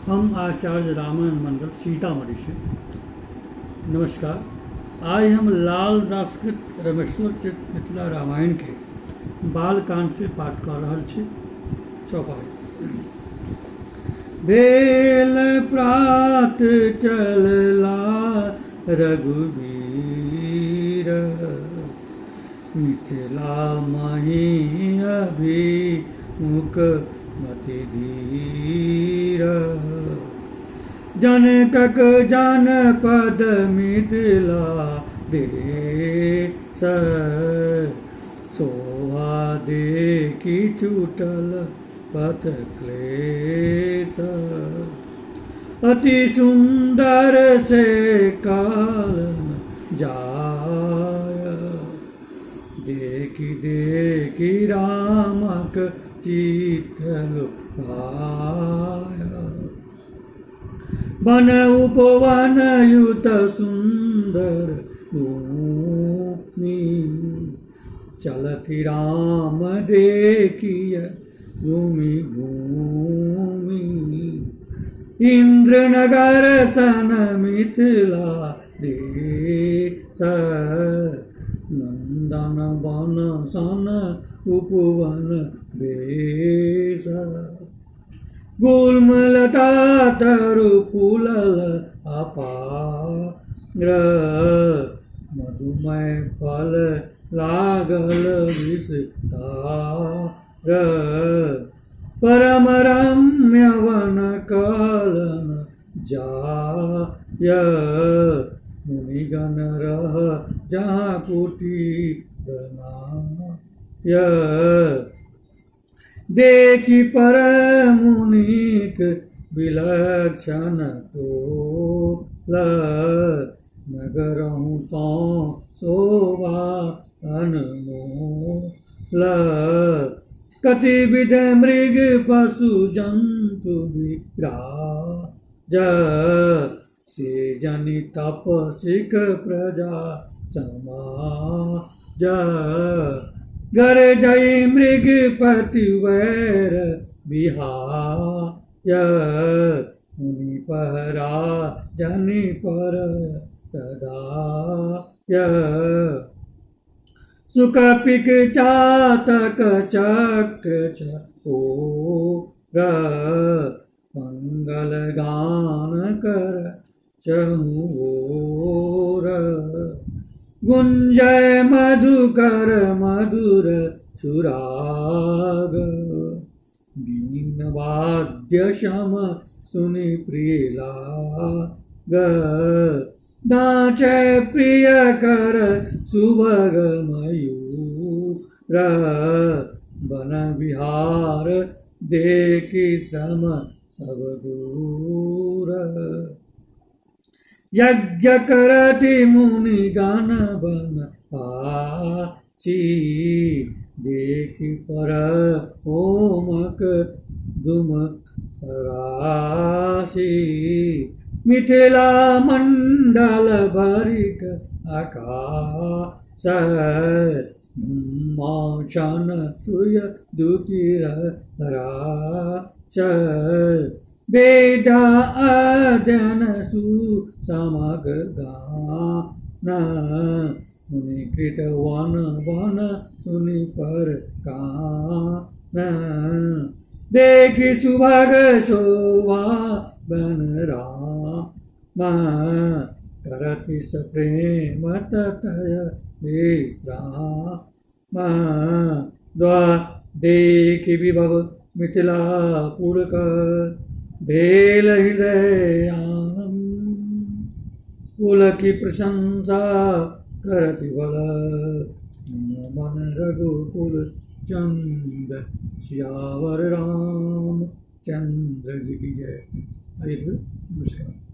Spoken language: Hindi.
हम आचार्य रामायण मंडल सीतामढ़ी से। नमस्कार। आज हम लाल दासकृत रमेश्वर चित मिथिला रामायण के बालकांड से पाठ कर रहा छे। चौपाई। बेल प्रात चलला रघुवीर, मिथिला मही अभिमुख मति धीर। जनकक जनपद मिथिला देश, शोभा देखी छूटल पथ क्लेश। अति सुंदर से कालन जाय, देखी देखी रामक चित्त लुभाया। वन उपवन युत सुंदर भूमि, चलति राम देखिय भूमि भूमि। इंद्रनगर सन मिथिला देश, नंदन वन सन उपवन बेश। गुल्मलता तरु फूलल अपार, मधुमय फल लागल विस्तार। परम रम्य वन कलन जाय, मुनिगण रह जहाँ कुटी बनाय। देखी पर मुनिक विलक्षण तोल, नगरहु सौ शोभा अनमोल। कति विध मृग पशु जंतु विराज, से जनि तपसिक प्रजा समाज। गर जय मृगपति वैर विहाय, मुनि पहरा जनि पर सदाय। सुकपिक चातक चक्र चकोर, मंगल गान कर चहुओर। गुंजय मधुकर मधुर सुराग, बीन वाद्य शम सुनि प्रिय लाग। नाचय प्रिय कर सुभग मयूर, वन विहार देखी श्रम सब दूर। यज्ञ करति मुनि गण बन पाची, देखी पर होमक दुमक सरासी। मिथिला मंडल भरिक आकाश, ब्रह्माशन सूर्य द्युतिर राश। वेद अध्ययन सुसमग गान, मुनिकृत वन वन सुनि पर कान। देखि सुभग शोभा बन राम, करति स प्रेम ततय विश्राम। देखि विभव मिथिलापुर कर, भेल हृदय आनंद। कुल की प्रशंसा करति बल, मन रघुकुल चंद। सियावर राम चंद्र जी की जय। नमस्कार।